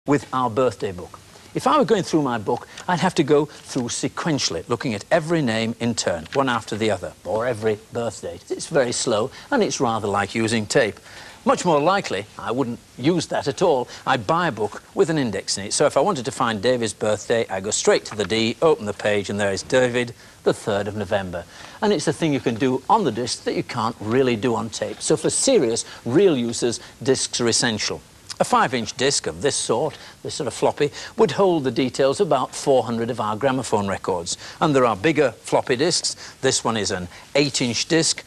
with our birthday book. If I were going through my book, I'd have to go through sequentially, looking at every name in turn, one after the other, or every birth date. It's very slow, and it's rather like using tape. Much more likely, I wouldn't use that at all. I'd buy a book with an index in it. So if I wanted to find David's birthday, I go straight to the D, open the page, and there is David, the 3rd of November. And it's a thing you can do on the disc that you can't really do on tape. So for serious, real users, discs are essential. A 5-inch disc of this sort of floppy, would hold the details of about 400 of our gramophone records. And there are bigger floppy discs. This one is an 8-inch disc,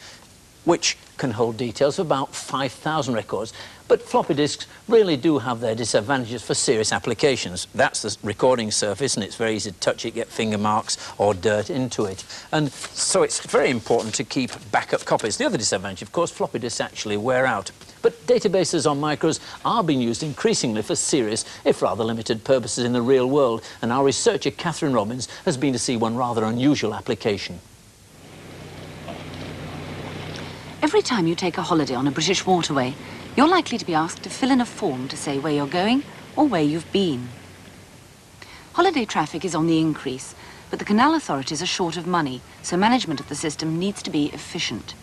which can hold details of about 5,000 records. But floppy disks really do have their disadvantages for serious applications. That's the recording surface, and it's very easy to touch it, get finger marks or dirt into it. And so it's very important to keep backup copies. The other disadvantage, of course, floppy disks actually wear out. But databases on micros are being used increasingly for serious, if rather limited, purposes in the real world. And our researcher, Catherine Robbins, has been to see one rather unusual application. Every time you take a holiday on a British waterway, you're likely to be asked to fill in a form to say where you're going or where you've been. Holiday traffic is on the increase, but the canal authorities are short of money, so management of the system needs to be efficient.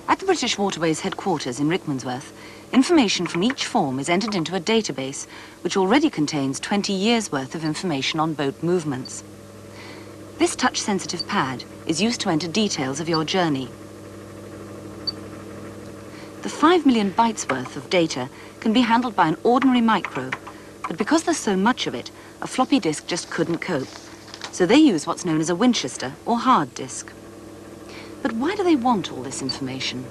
At the British Waterways headquarters in Rickmansworth, information from each form is entered into a database which already contains 20 years' worth of information on boat movements. This touch-sensitive pad is used to enter details of your journey. The 5 million bytes worth of data can be handled by an ordinary micro, but because there's so much of it, a floppy disk just couldn't cope. So they use what's known as a Winchester or hard disk. But why do they want all this information?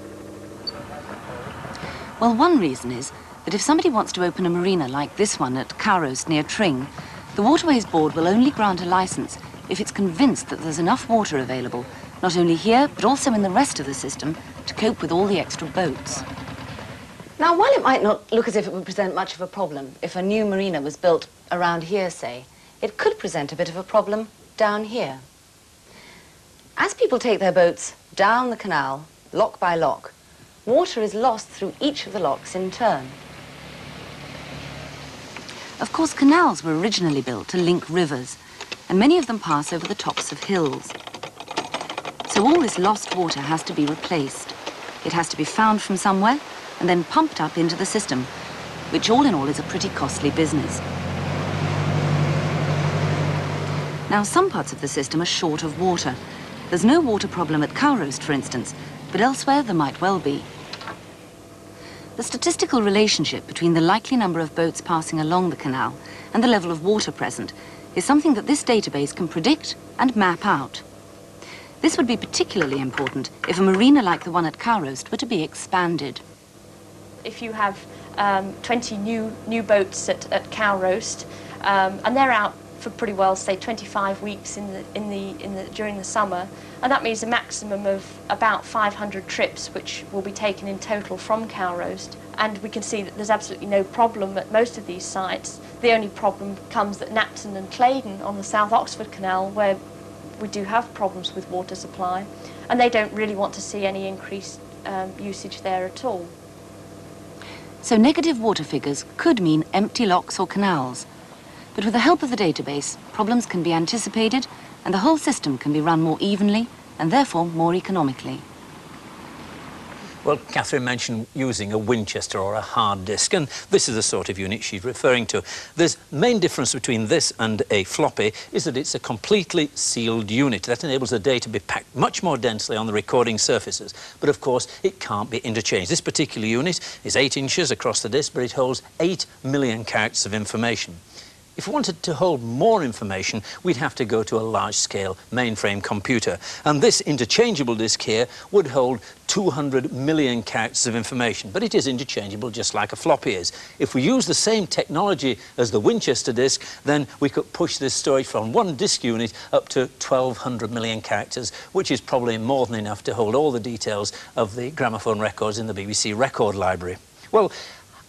Well, one reason is that if somebody wants to open a marina like this one at Cowroast near Tring, the Waterways Board will only grant a licence if it's convinced that there's enough water available, not only here, but also in the rest of the system, to cope with all the extra boats. Now, while it might not look as if it would present much of a problem if a new marina was built around here, say, it could present a bit of a problem down here. As people take their boats down the canal, lock by lock, water is lost through each of the locks in turn. Of course, canals were originally built to link rivers, and many of them pass over the tops of hills. So all this lost water has to be replaced. It has to be found from somewhere and then pumped up into the system, which all in all is a pretty costly business. Now, some parts of the system are short of water. There's no water problem at Cowroast, for instance, but elsewhere there might well be. The statistical relationship between the likely number of boats passing along the canal and the level of water present is something that this database can predict and map out. This would be particularly important if a marina like the one at Cowroast were to be expanded. If you have 20 new boats at Cowroast, and they're out for pretty well, say 25 weeks during the summer, and that means a maximum of about 500 trips which will be taken in total from Cowroast. And we can see that there's absolutely no problem at most of these sites. The only problem comes at Knapton and Claydon on the South Oxford Canal, where we do have problems with water supply, and they don't really want to see any increased usage there at all. So negative water figures could mean empty locks or canals. But with the help of the database, problems can be anticipated and the whole system can be run more evenly and therefore more economically. Well, Catherine mentioned using a Winchester or a hard disk, and this is the sort of unit she's referring to. The main difference between this and a floppy is that it's a completely sealed unit. That enables the data to be packed much more densely on the recording surfaces. But of course, it can't be interchanged. This particular unit is 8 inches across the disk, but it holds 8 million characters of information. If we wanted to hold more information, we'd have to go to a large-scale mainframe computer. And this interchangeable disk here would hold 200 million characters of information, but it is interchangeable just like a floppy is. If we use the same technology as the Winchester disk, then we could push this storage from one disk unit up to 1,200 million characters, which is probably more than enough to hold all the details of the gramophone records in the BBC record library. Well,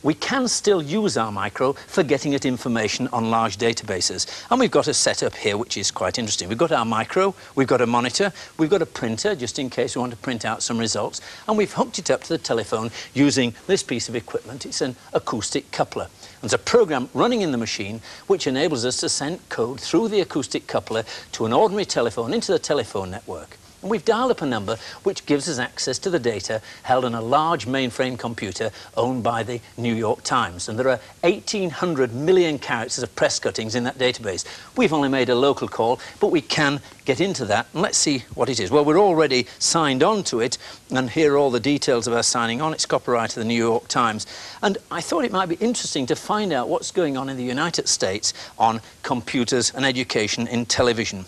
we can still use our micro for getting at information on large databases. And we've got a setup here which is quite interesting. We've got our micro, we've got a monitor, we've got a printer just in case we want to print out some results, and we've hooked it up to the telephone using this piece of equipment. It's an acoustic coupler. There's a program running in the machine which enables us to send code through the acoustic coupler to an ordinary telephone into the telephone network. And we've dialed up a number which gives us access to the data held on a large mainframe computer owned by the New York Times. And there are 1,800 million characters of press cuttings in that database. We've only made a local call, but we can get into that. And let's see what it is. Well, we're already signed on to it, and here are all the details of our signing on. It's copyright of the New York Times. And I thought it might be interesting to find out what's going on in the United States on computers and education in television.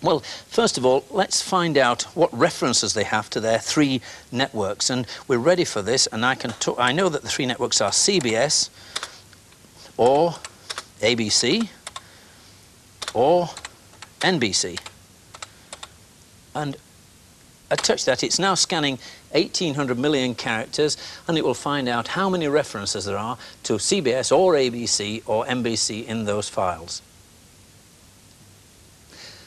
Well, first of all, let's find out what references they have to their 3 networks. And we're ready for this, and I know that the 3 networks are CBS, or ABC, or NBC. And I touch that, it's now scanning 1,800 million characters, and it will find out how many references there are to CBS or ABC or NBC in those files.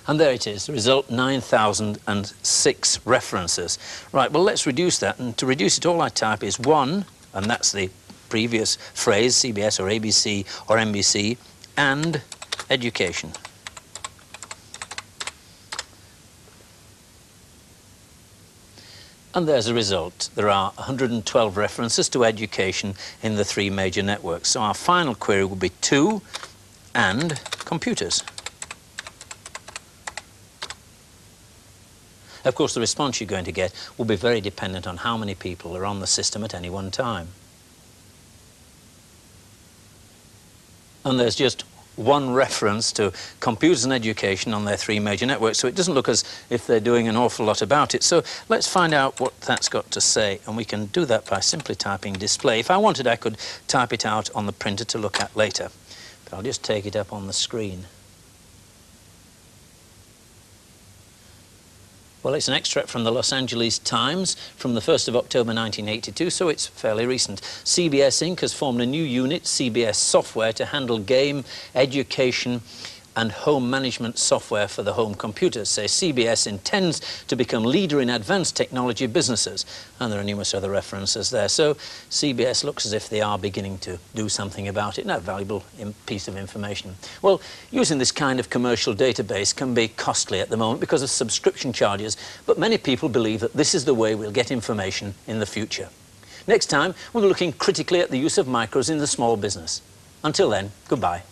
And there it is, the result, 9,006 references. Right, well, let's reduce that. And to reduce it, all I type is 1, and that's the previous phrase, CBS or ABC or NBC, and education. And there's the result. There are 112 references to education in the 3 major networks. So our final query will be 2 and computers. Of course, the response you're going to get will be very dependent on how many people are on the system at any one time. And there's just 1 reference to computers and education on their 3 major networks, so it doesn't look as if they're doing an awful lot about it. So let's find out what that's got to say, and we can do that by simply typing display. If I wanted, I could type it out on the printer to look at later, but I'll just take it up on the screen. Well, it's an extract from the Los Angeles Times from the 1st of October 1982, so it's fairly recent. CBS Inc. has formed a new unit, CBS Software, to handle game, education and home management software for the home computers. Say CBS intends to become leader in advanced technology businesses. And there are numerous other references there. So CBS looks as if they are beginning to do something about it. No valuable piece of information. Well, using this kind of commercial database can be costly at the moment because of subscription charges, but many people believe that this is the way we'll get information in the future. Next time, we'll be looking critically at the use of micros in the small business. Until then, goodbye.